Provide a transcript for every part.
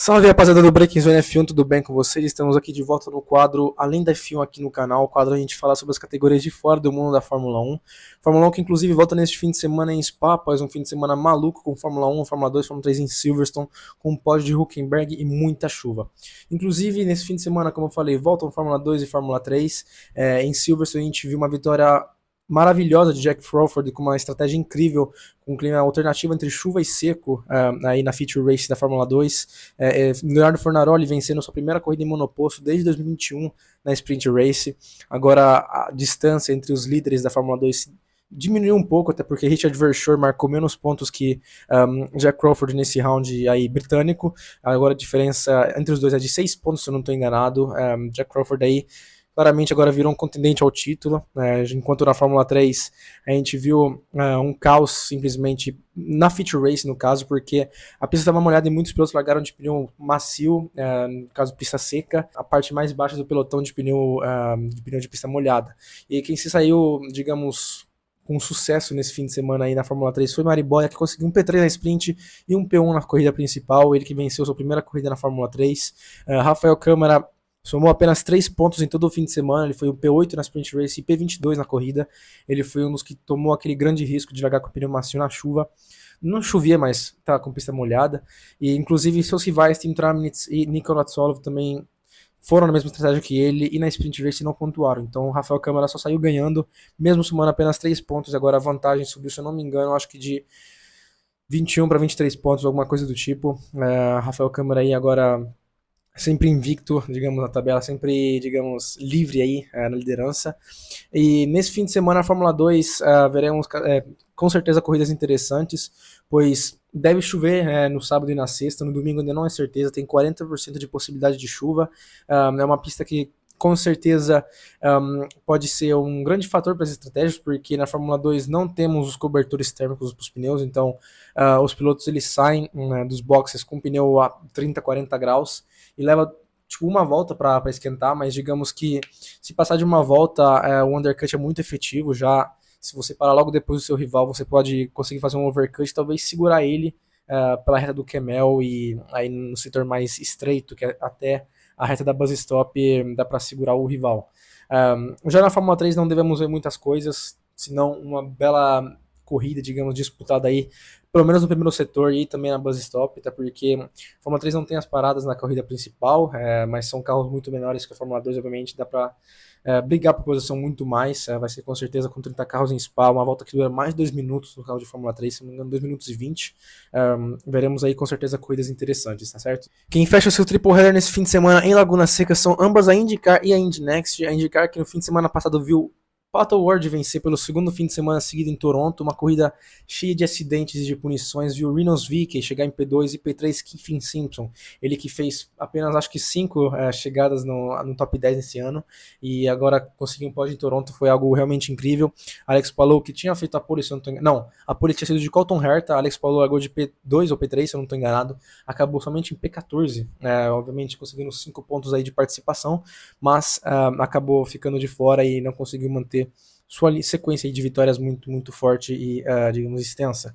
Salve rapaziada do Breaking Zone F1, tudo bem com vocês? Estamos aqui de volta no quadro Além da F1 aqui no canal, o quadro a gente fala sobre as categorias de fora do mundo da Fórmula 1. Fórmula 1 que inclusive volta neste fim de semana em Spa, após um fim de semana maluco com Fórmula 1, Fórmula 2, Fórmula 3 em Silverstone, com um pódio de Hülkenberg e muita chuva. Inclusive nesse fim de semana, como eu falei, voltam Fórmula 2 e Fórmula 3. Em Silverstone a gente viu uma vitória maravilhosa de Jack Crawford, com uma estratégia incrível, com um clima alternativo entre chuva e seco, aí na Feature Race da Fórmula 2. Leonardo Fornaroli vencendo sua primeira corrida em monoposto desde 2021 na Sprint Race. Agora a distância entre os líderes da Fórmula 2 diminuiu um pouco, até porque Richard Verschoor marcou menos pontos que Jack Crawford nesse round aí britânico. Agora a diferença entre os dois é de 6 pontos, se eu não estou enganado. Jack Crawford aí claramente agora virou um contendente ao título, enquanto na Fórmula 3 a gente viu um caos simplesmente na Feature Race, no caso, porque a pista estava molhada e muitos pilotos largaram de pneu macio, no caso pista seca, a parte mais baixa do pelotão de pneu de pista molhada. E quem se saiu, digamos, com sucesso nesse fim de semana aí na Fórmula 3 foi Mariboia, que conseguiu um P3 na sprint e um P1 na corrida principal, ele que venceu sua primeira corrida na Fórmula 3. Rafael Câmara somou apenas 3 pontos em todo o fim de semana, ele foi o P8 na Sprint Race e P22 na corrida. Ele foi um dos que tomou aquele grande risco de largar com o pneu macio na chuva. Não chovia, mas estava com pista molhada. E inclusive seus rivais, Tim Tramnitz e Nico Ratsolov, também foram na mesma estratégia que ele e na Sprint Race não pontuaram. Então o Rafael Câmara só saiu ganhando, mesmo somando apenas 3 pontos. Agora a vantagem subiu, se eu não me engano, acho que de 21 para 23 pontos, alguma coisa do tipo. Rafael Câmara aí agora sempre invicto, digamos, na tabela, sempre, digamos, livre aí na liderança. E nesse fim de semana, a Fórmula 2, veremos com certeza corridas interessantes, pois deve chover no sábado e na sexta, no domingo ainda não é certeza, tem 40% de possibilidade de chuva. É uma pista que com certeza pode ser um grande fator para as estratégias, porque na Fórmula 2 não temos os cobertores térmicos para os pneus, então os pilotos eles saem dos boxes com pneu a 30, 40 graus e leva tipo uma volta para esquentar, mas digamos que se passar de uma volta, o undercut é muito efetivo, já se você parar logo depois do seu rival, você pode conseguir fazer um overcut, talvez segurar ele pela reta do Kemmel e aí no setor mais estreito, que é até a reta da buzz stop, dá para segurar o rival. Já na Fórmula 3 não devemos ver muitas coisas, senão uma bela corrida, digamos, disputada aí, pelo menos no primeiro setor e também na buzz stop, até porque a Fórmula 3 não tem as paradas na corrida principal, mas são carros muito menores que a Fórmula 2, obviamente dá para brigar por posição muito mais, vai ser com certeza com 30 carros em Spa, uma volta que dura mais de 2 minutos no carro de Fórmula 3, se não me engano 2 minutos e 20, veremos aí com certeza corridas interessantes, tá certo? Quem fecha o seu triple header nesse fim de semana em Laguna Seca são ambas a IndyCar e a Indy Next. A IndyCar que no fim de semana passado viu Pato Ward vencer pelo segundo fim de semana seguido em Toronto, uma corrida cheia de acidentes e de punições, viu Rinus VeeKay chegar em P2 e P3 Kevin Simpson, ele que fez apenas acho que 5 chegadas no top 10 nesse ano, e agora conseguir um pódio em Toronto foi algo realmente incrível. Alex Palou, que tinha feito a pole, se eu não tô enganado, não, a pole tinha sido de Colton Herta, Alex Palou largou de P2 ou P3, se eu não estou enganado, acabou somente em P14, obviamente conseguindo 5 pontos aí de participação, mas acabou ficando de fora e não conseguiu manter sua sequência de vitórias muito forte e, digamos, extensa.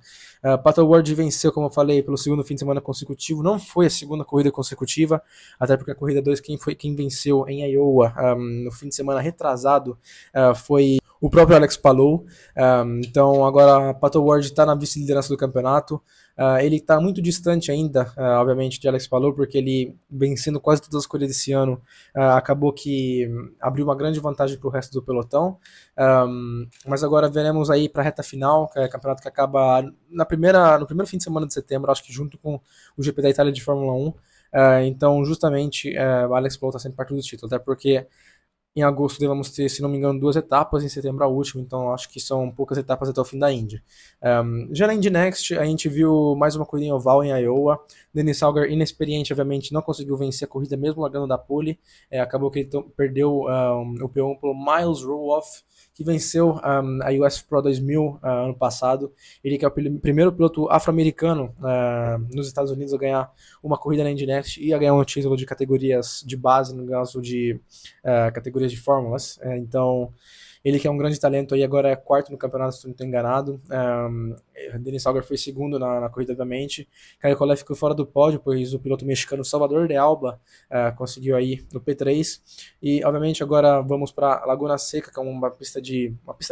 Pato Ward venceu, como eu falei, pelo segundo fim de semana consecutivo. Não foi a segunda corrida consecutiva, até porque a corrida 2, quem venceu em Iowa no fim de semana retrasado foi o próprio Alex Palou. Então agora Pato Ward está na vice-liderança do campeonato. Ele está muito distante ainda, obviamente, de Alex Palou, porque ele, vencendo quase todas as corridas desse ano, acabou que abriu uma grande vantagem para o resto do pelotão. Mas agora veremos aí para a reta final, que é o campeonato que acaba no primeiro fim de semana de setembro, acho que junto com o GP da Itália de Fórmula 1. Então, justamente, o Alex Palou está sendo parte do título, até porque em agosto devemos ter, se não me engano, 2 etapas, em setembro a última, então acho que são poucas etapas até o fim da Indy. Já na Indy Next, a gente viu mais uma corrida em oval em Iowa. Dennis Algar, inexperiente, obviamente, não conseguiu vencer a corrida mesmo largando da pole. Acabou que ele perdeu o P1 pelo Miles Roloff, que venceu a US Pro 2000 ano passado. Ele que é o primeiro piloto afro-americano nos Estados Unidos a ganhar uma corrida na Indy Next e a ganhar um título de categorias de base, no caso de categorias de fórmulas. Então Ele que é um grande talento aí, agora é quarto no campeonato, se não estou enganado. Dennis Sauger foi segundo na corrida, obviamente. Caio Collet ficou fora do pódio, pois o piloto mexicano Salvador de Alba conseguiu aí no P3. E, obviamente, agora vamos para Laguna Seca, que é uma pista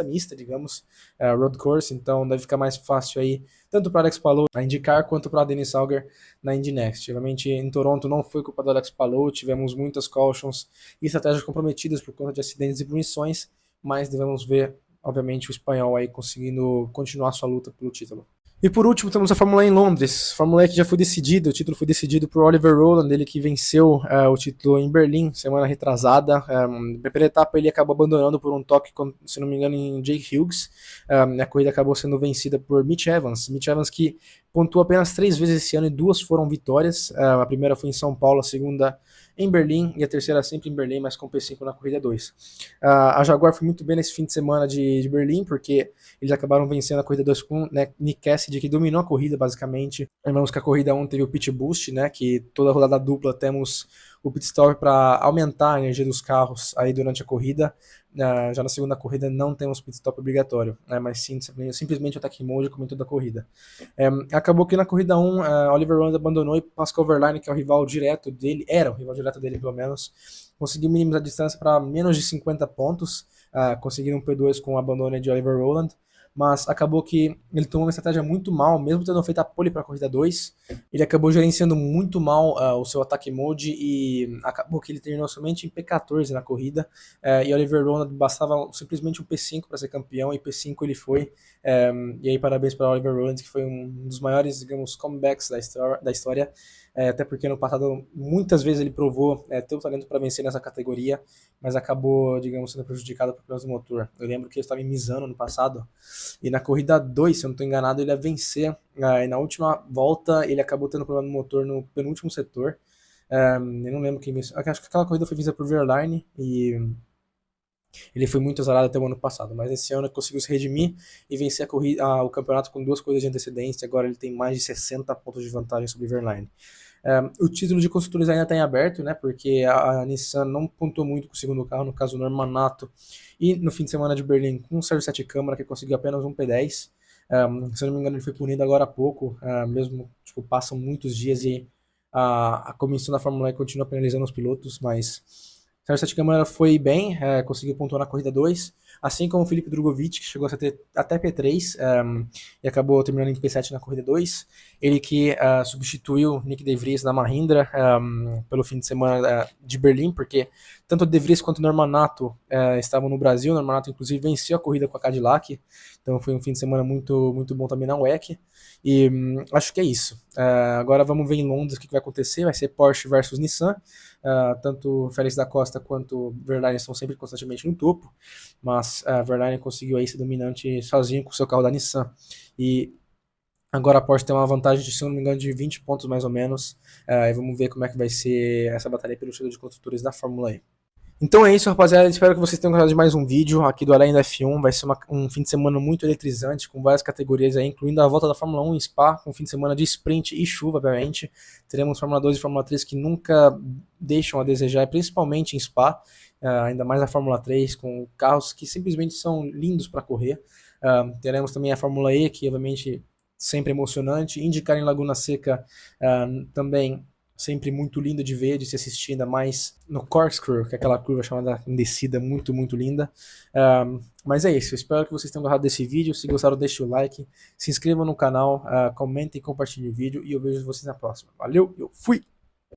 mista, digamos, road course, então deve ficar mais fácil aí, tanto para Alex Palou na IndyCar, quanto para Dennis Sauger na Indy Next. Obviamente, em Toronto não foi culpa do Alex Palou, tivemos muitas cautions e estratégias comprometidas por conta de acidentes e punições, mas devemos ver, obviamente, o espanhol aí conseguindo continuar sua luta pelo título. E por último, temos a Fórmula E em Londres. Fórmula E que já foi decidido, o título foi decidido por Oliver Rowland, ele que venceu o título em Berlim, semana retrasada. Na primeira etapa ele acabou abandonando por um toque, se não me engano, em Jake Hughes. A corrida acabou sendo vencida por Mitch Evans. Mitch Evans que pontuou apenas 3 vezes esse ano e 2 foram vitórias. A primeira foi em São Paulo, a segunda em Berlim e a terceira sempre em Berlim, mas com P5 na corrida 2. A Jaguar foi muito bem nesse fim de semana de Berlim, porque eles acabaram vencendo a corrida 2 com Nick Cassidy, que dominou a corrida basicamente. Lembramos que a corrida 1 teve o pit boost, né, que toda rodada dupla temos o pit stop para aumentar a energia dos carros aí durante a corrida. Já na segunda corrida não temos pit stop obrigatório, né, mas sim, simplesmente o attack mode como em toda a corrida. Acabou que na corrida 1, Oliver Rowland abandonou e Pascal Wehrlein, que é o rival direto dele, era o rival direto dele pelo menos, conseguiu minimizar a distância para menos de 50 pontos, conseguiram um P2 com o abandono de Oliver Rowland, mas acabou que ele tomou uma estratégia muito mal, mesmo tendo feito a pole para a corrida 2, ele acabou gerenciando muito mal o seu ataque mode e acabou que ele terminou somente em P14 na corrida, e Oliver Rowland bastava simplesmente um P5 para ser campeão, e P5 ele foi, e aí parabéns para Oliver Rowland, que foi um dos maiores, digamos, comebacks da história, até porque no passado muitas vezes ele provou ter o talento para vencer nessa categoria, mas acabou, digamos, sendo prejudicado por problemas do motor. Eu lembro que ele estava em Misano no passado, e na corrida 2, se eu não estou enganado, ele ia vencer, e na última volta ele acabou tendo problema no motor no penúltimo setor. Eu não lembro quem venceu, acho que aquela corrida foi vencida por Wehrlein, e ele foi muito azarado até o ano passado, mas esse ano ele conseguiu se redimir e vencer o campeonato com 2 corridas de antecedência. Agora ele tem mais de 60 pontos de vantagem sobre Wehrlein. O título de construtores ainda está em aberto, né, porque a Nissan não pontuou muito com o segundo carro, no caso o Norman Nato, e no fim de semana de Berlim com o Sérgio Sete Câmara, que conseguiu apenas um P10. Se eu não me engano, ele foi punido agora há pouco, mesmo tipo, passam muitos dias e a comissão da Fórmula E continua penalizando os pilotos, mas Sérgio Sete Câmara foi bem, conseguiu pontuar na corrida 2, assim como o Felipe Drogovic, que chegou a ter até P3 e acabou terminando em P7 na corrida 2. Ele que substituiu Nick De Vries na Mahindra pelo fim de semana de Berlim, porque tanto o De Vries quanto o Norman Nato estavam no Brasil. O Norman Nato, inclusive, venceu a corrida com a Cadillac, então foi um fim de semana muito, muito bom também na WEC. E acho que é isso. Agora vamos ver em Londres o que vai acontecer. Vai ser Porsche versus Nissan. Tanto Félix da Costa quanto Wehrlein estão sempre constantemente no topo, mas Wehrlein conseguiu aí ser dominante sozinho com o seu carro da Nissan. E agora a Porsche tem uma vantagem de, se não me engano, de 20 pontos mais ou menos. E vamos ver como é que vai ser essa batalha pelo título de construtores da Fórmula E. Então é isso, rapaziada. Espero que vocês tenham gostado de mais um vídeo aqui do Além da F1. Vai ser um fim de semana muito eletrizante, com várias categorias aí, incluindo a volta da Fórmula 1 em Spa, com um fim de semana de sprint e chuva, obviamente. Teremos Fórmula 2 e Fórmula 3 que nunca deixam a desejar, principalmente em Spa, ainda mais a Fórmula 3, com carros que simplesmente são lindos para correr. Teremos também a Fórmula E, que obviamente sempre emocionante. IndyCar em Laguna Seca também sempre muito lindo de ver, de se assistir, ainda mais no Corkscrew, que é aquela curva chamada descida, muito, muito linda. Mas é isso, eu espero que vocês tenham gostado desse vídeo. Se gostaram, deixe o like, se inscrevam no canal, comentem e compartilhem o vídeo, e eu vejo vocês na próxima. Valeu, eu fui!